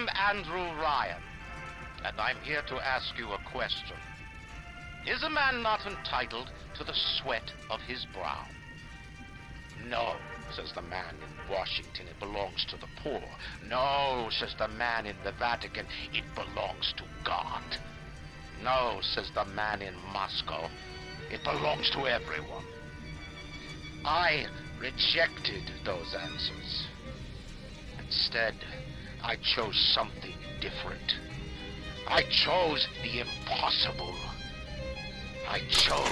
am Andrew Ryan, and I'm here to ask you a question. Is a man not entitled to the sweat of his brow? No, says the man in Washington, it belongs to the poor. No, says the man in the Vatican, it belongs to God. No, says the man in Moscow, it belongs to everyone. I rejected those answers. Instead, I chose something different. I chose the impossible. I chose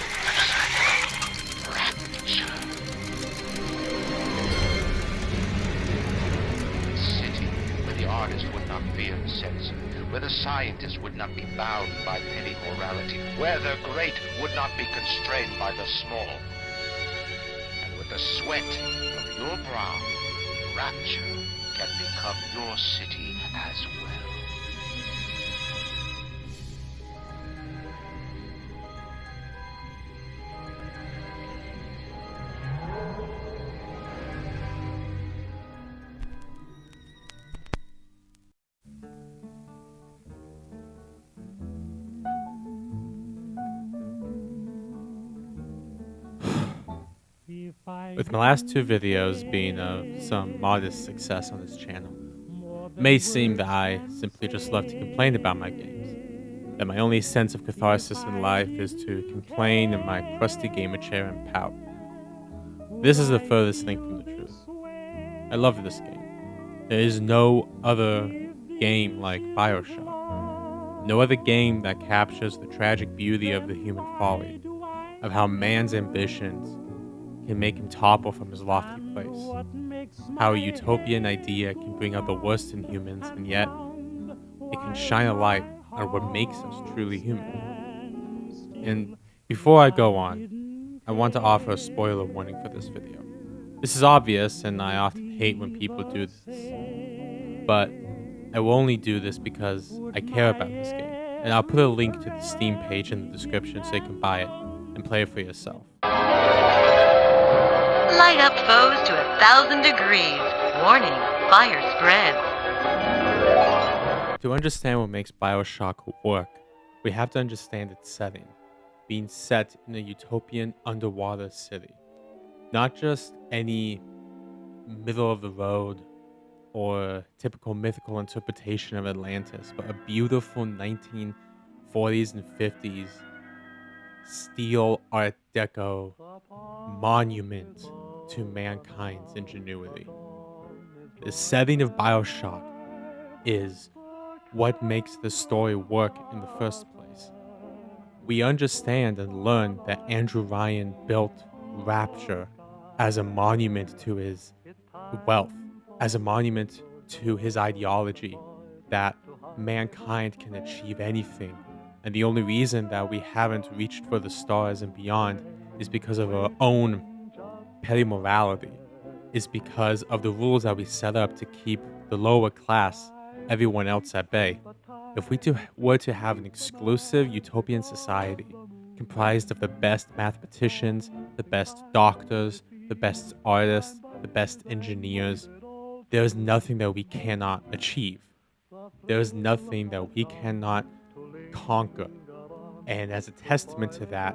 Rapture. A city where the artist would not fear the censor, where the scientist would not be bound by petty morality, where the great would not be constrained by the small. And with the sweat of your brow, Rapture can become your city as well. With my last two videos being some modest success on this channel, it may seem that I simply just love to complain about my games, that my only sense of catharsis in life is to complain in my crusty gamer chair and pout. This is the furthest thing from the truth. I love this game. There is no other game like Bioshock. No other game that captures the tragic beauty of the human folly, of how man's ambitions can make him topple from his lofty place. How a utopian idea can bring out the worst in humans, and yet it can shine a light on what makes us truly human. And before I go on, I want to offer a spoiler warning for this video. This is obvious, and I often hate when people do this. But I will only do this because I care about this game. And I'll put a link to the Steam page in the description so you can buy it and play it for yourself. Light up foes to 1,000 degrees. Warning, fire spreads. To understand what makes Bioshock work, we have to understand its setting, being set in a utopian underwater city. Not just any middle-of-the-road or typical mythical interpretation of Atlantis, but a beautiful 1940s and 50s steel Art Deco monument to mankind's ingenuity. The setting of Bioshock is what makes the story work in the first place. We understand and learn that Andrew Ryan built Rapture as a monument to his wealth, as a monument to his ideology that mankind can achieve anything. And the only reason that we haven't reached for the stars and beyond is because of our own petty morality, is because of the rules that we set up to keep the lower class, everyone else at bay. If we were to have an exclusive utopian society comprised of the best mathematicians, the best doctors, the best artists, the best engineers, there is nothing that we cannot achieve. There is nothing that we cannot conquer. And as a testament to that,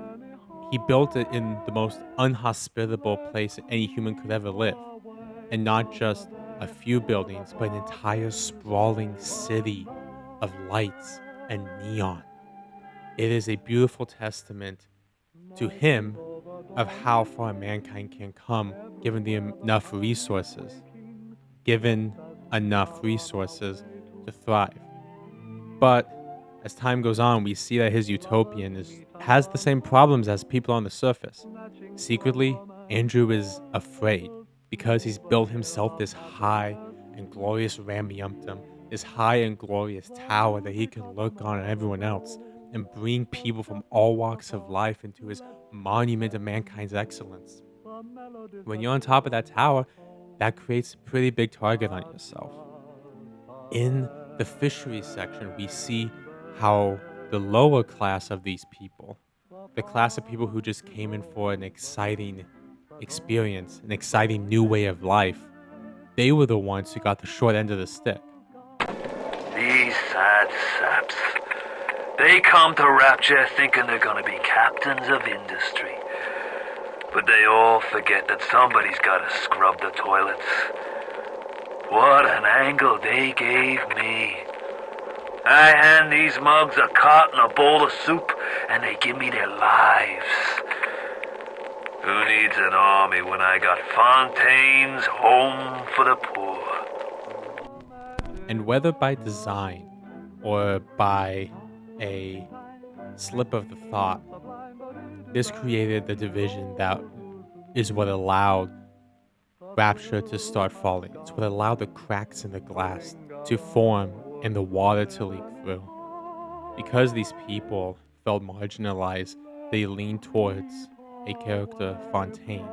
he built it in the most unhospitable place any human could ever live. And not just a few buildings, but an entire sprawling city of lights and neon. It is a beautiful testament to him of how far mankind can come given enough resources. Given enough resources to thrive. But as time goes on, we see that his utopian has the same problems as people on the surface. Secretly, Andrew is afraid because he's built himself this high and glorious rambiumptum, this high and glorious tower that he can look on at everyone else and bring people from all walks of life into his monument of mankind's excellence. When you're on top of that tower, that creates a pretty big target on yourself. In the fisheries section, we see how the lower class of these people, the class of people who just came in for an exciting experience, an exciting new way of life, they were the ones who got the short end of the stick. these sad saps. They come to Rapture thinking they're gonna be captains of industry. But they all forget that somebody's gotta scrub the toilets. What an angle they gave me. I hand these mugs a cot and a bowl of soup, and they give me their lives. Who needs an army when I got Fontaine's Home for the Poor? And whether by design or by a slip of the thought, this created the division that is what allowed Rapture to start falling. It's what allowed the cracks in the glass to form and the water to leak through. Because these people felt marginalized, they leaned towards a character, Fontaine.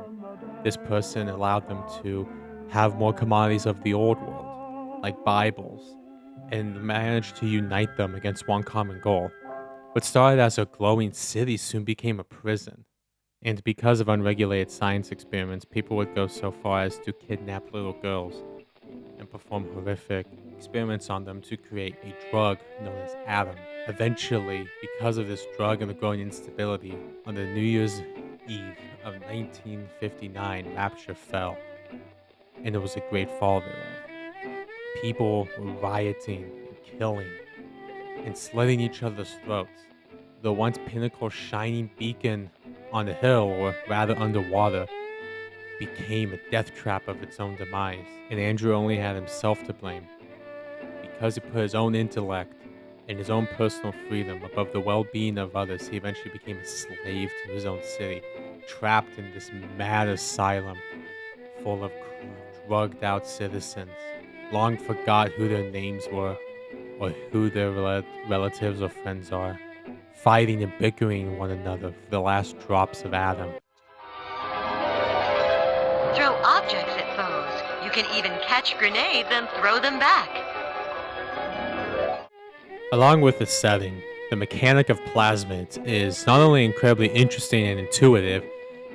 This person allowed them to have more commodities of the old world, like Bibles, and managed to unite them against one common goal. What started as a glowing city soon became a prison. And because of unregulated science experiments, people would go so far as to kidnap little girls and perform horrific experiments on them to create a drug known as Adam. Eventually, because of this drug and the growing instability, on the New Year's Eve of 1959, Rapture fell. And it was a great fall thereof. People were rioting and killing and slitting each other's throats. The once pinnacle shining beacon on the hill, or rather underwater, became a death trap of its own demise, and Andrew only had himself to blame. Because he put his own intellect and his own personal freedom above the well-being of others, he eventually became a slave to his own city, trapped in this mad asylum full of drugged-out citizens, long forgot who their names were or who their relatives or friends are, fighting and bickering one another for the last drops of Adam. Throw objects at foes. You can even catch grenades and throw them back. Along with the setting, the mechanic of plasmids is not only incredibly interesting and intuitive,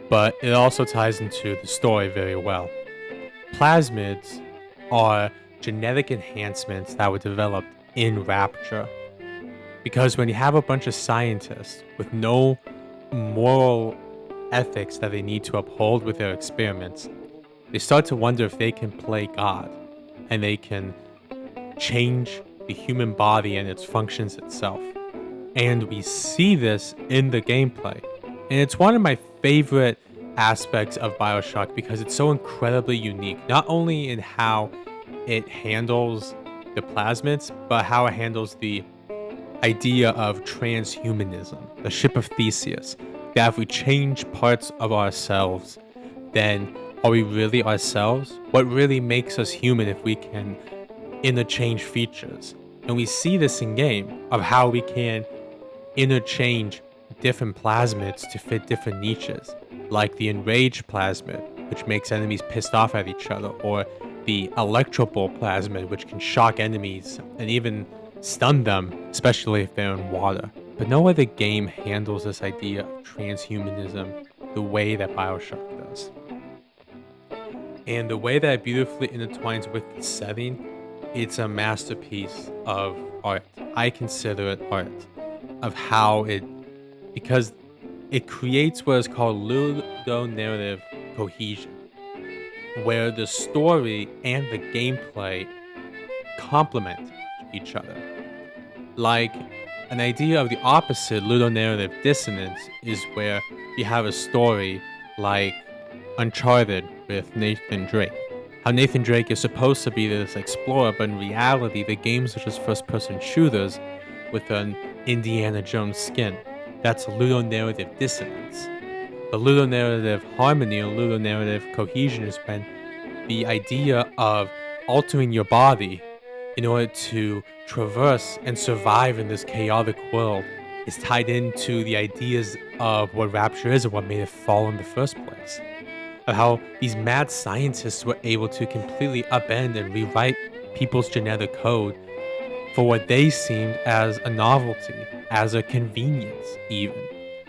but it also ties into the story very well. Plasmids are genetic enhancements that were developed in Rapture. Because when you have a bunch of scientists with no moral ethics that they need to uphold with their experiments, they start to wonder if they can play God and they can change the human body and its functions itself. And we see this in the gameplay. And it's one of my favorite aspects of Bioshock because it's so incredibly unique, not only in how it handles the plasmids, but how it handles the idea of transhumanism, the ship of Theseus, that if we change parts of ourselves, then are we really ourselves? What really makes us human if we can interchange features? And we see this in game of how we can interchange different plasmids to fit different niches, like the enraged plasmid, which makes enemies pissed off at each other, or the electrical plasmid, which can shock enemies and even stun them, especially if they're in water. But no other game handles this idea of transhumanism the way that Bioshock does. And the way that it beautifully intertwines with the setting, it's a masterpiece of art. I consider it art, of how because it creates what is called ludo-narrative cohesion, where the story and the gameplay complement each other. Like, an idea of the opposite, ludo-narrative dissonance, is where you have a story like Uncharted with Nathan Drake. How Nathan Drake is supposed to be this explorer, but in reality, the games are just first-person shooters with an Indiana Jones skin. That's ludo-narrative dissonance. The ludo-narrative harmony or ludo-narrative cohesion is when the idea of altering your body in order to traverse and survive in this chaotic world is tied into the ideas of what Rapture is and what made it fall in the first place. Of how these mad scientists were able to completely upend and rewrite people's genetic code for what they seemed as a novelty, as a convenience even.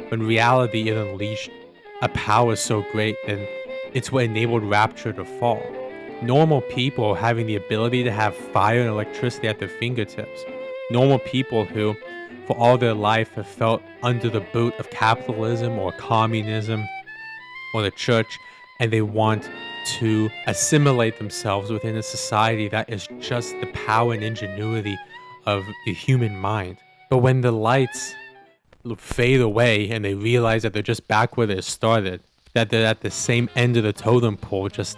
When reality it unleashed a power so great, and it's what enabled Rapture to fall. Normal people having the ability to have fire and electricity at their fingertips Normal people who, for all their life, have felt under the boot of capitalism or communism or the church, and they want to assimilate themselves within a society that is just the power and ingenuity of the human mind. But when the lights fade away and they realize that they're just back where they started, that they're at the same end of the totem pole, just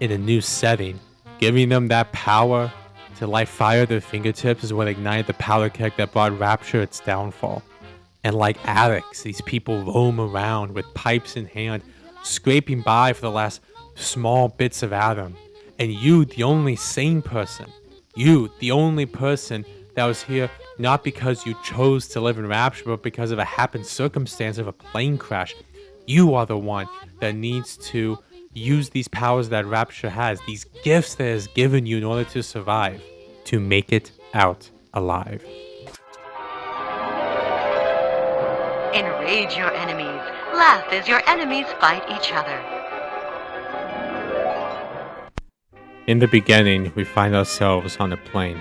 in a new setting, giving them that power to light fire at their fingertips is what ignited the powder keg that brought Rapture its downfall. And like addicts, these people roam around with pipes in hand, scraping by for the last small bits of atom. And you, the only sane person, you, the only person that was here not because you chose to live in Rapture, but because of a happened circumstance of a plane crash, you are the one that needs to use these powers that Rapture has, these gifts that it has given you in order to survive, to make it out alive. Enrage your enemies. Laugh as your enemies fight each other. In the beginning, we find ourselves on a plane,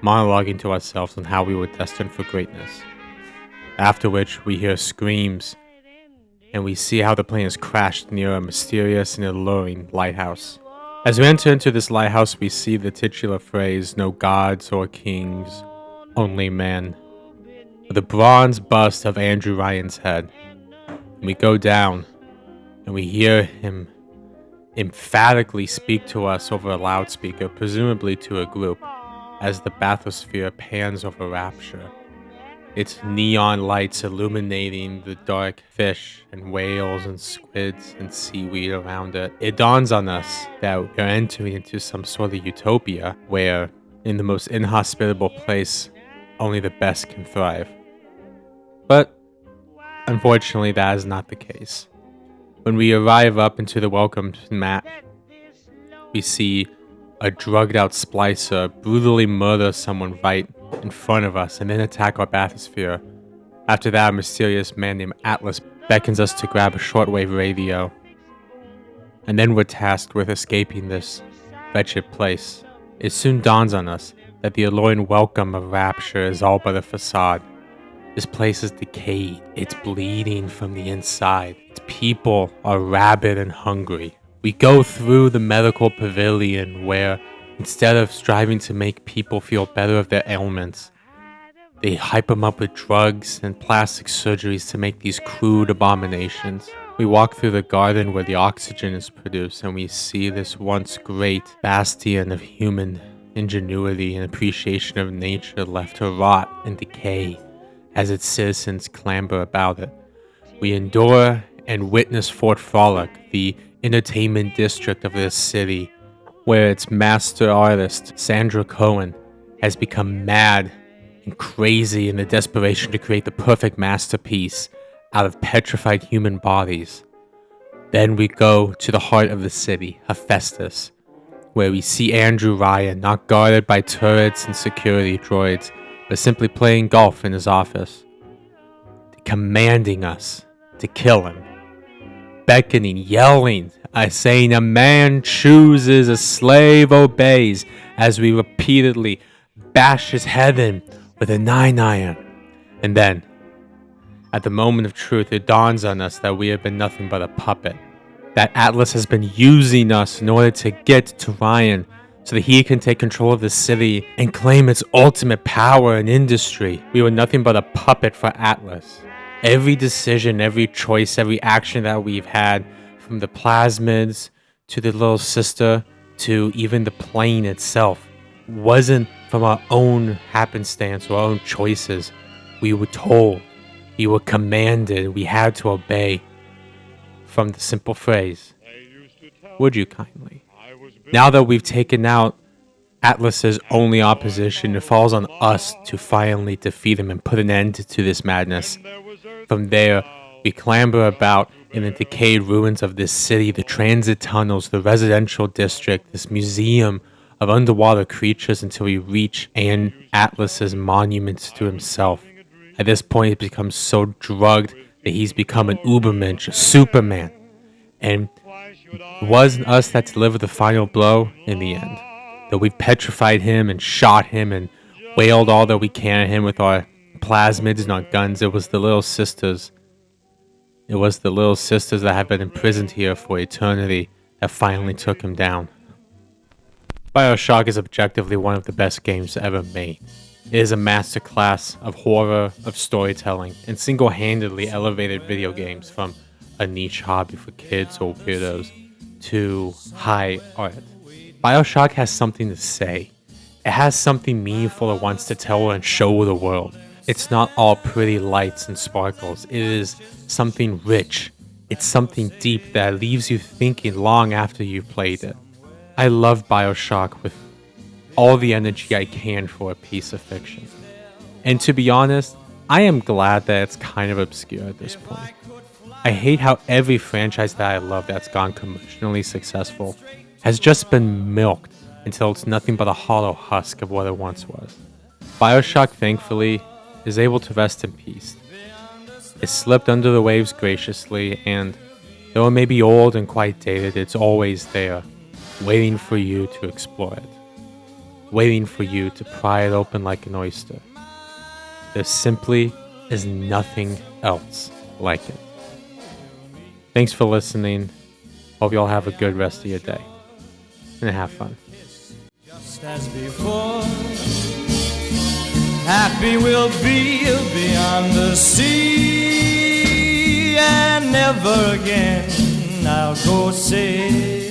monologuing to ourselves on how we were destined for greatness. After which, we hear screams, and we see how the plane has crashed near a mysterious and alluring lighthouse. As we enter into this lighthouse, we see the titular phrase, "No gods or kings, only man," with a bronze bust of Andrew Ryan's head. And we go down, and we hear him emphatically speak to us over a loudspeaker, presumably to a group, as the bathysphere pans over Rapture, its neon lights illuminating the dark fish and whales and squids and seaweed around it. It dawns on us that we're entering into some sort of utopia where, in the most inhospitable place, only the best can thrive. But, unfortunately, that is not the case. When we arrive up into the welcome mat, we see a drugged-out splicer brutally murder someone right in front of us and then attack our bathysphere. After that, a mysterious man named Atlas beckons us to grab a shortwave radio. And then we're tasked with escaping this wretched place. It soon dawns on us that the alluring welcome of Rapture is all but a facade. This place is decayed. It's bleeding from the inside. Its people are rabid and hungry. We go through the medical pavilion where, instead of striving to make people feel better of their ailments, they hype them up with drugs and plastic surgeries to make these crude abominations. We walk through the garden where the oxygen is produced, and we see this once great bastion of human ingenuity and appreciation of nature left to rot and decay as its citizens clamber about it. We endure and witness Fort Frolic, the entertainment district of this city, where its master artist, Sandra Cohen, has become mad and crazy in the desperation to create the perfect masterpiece out of petrified human bodies. Then we go to the heart of the city, Hephaestus, where we see Andrew Ryan not guarded by turrets and security droids, but simply playing golf in his office, commanding us to kill him, beckoning, yelling, saying, "A man chooses, a slave obeys," as we repeatedly bash his head in with a 9-iron. And then, at the moment of truth, it dawns on us that we have been nothing but a puppet, that Atlas has been using us in order to get to Ryan, so that he can take control of the city and claim its ultimate power and industry. We were nothing but a puppet for Atlas. Every decision, every choice, every action that we've had, from the Plasmids to the little sister to even the plane itself, wasn't from our own happenstance or our own choices. We were told, we were commanded, we had to obey. From the simple phrase, "Would you kindly?" Now that we've taken out Atlas's only opposition, it falls on us to finally defeat him and put an end to this madness. From there, we clamber about in the decayed ruins of this city, the transit tunnels, the residential district, this museum of underwater creatures until we reach Atlas's monuments to himself. At this point, he becomes so drugged that he's become an Ubermensch, a Superman. And it wasn't us that delivered the final blow in the end. Though we've petrified him and shot him and wailed all that we can at him with our plasmids and our guns. It was the little sisters. It was the little sisters that had been imprisoned here for eternity that finally took him down. Bioshock is objectively one of the best games ever made. It is a masterclass of horror, of storytelling, and single-handedly elevated video games from a niche hobby for kids or weirdos to high art. Bioshock has something to say. It has something meaningful it wants to tell and show the world. It's not all pretty lights and sparkles. It is something rich. It's something deep that leaves you thinking long after you've played it. I love Bioshock with all the energy I can for a piece of fiction. And to be honest, I am glad that it's kind of obscure at this point. I hate how every franchise that I love that's gone commercially successful has just been milked until it's nothing but a hollow husk of what it once was. Bioshock, thankfully, is able to rest in peace. It slipped under the waves graciously, and though it may be old and quite dated, it's always there, waiting for you to explore it, waiting for you to pry it open like an oyster. There simply is nothing else like it. Thanks for listening. Hope you all have a good rest of your day, and have fun. Just as before, happy we'll be beyond the sea, and never again I'll go say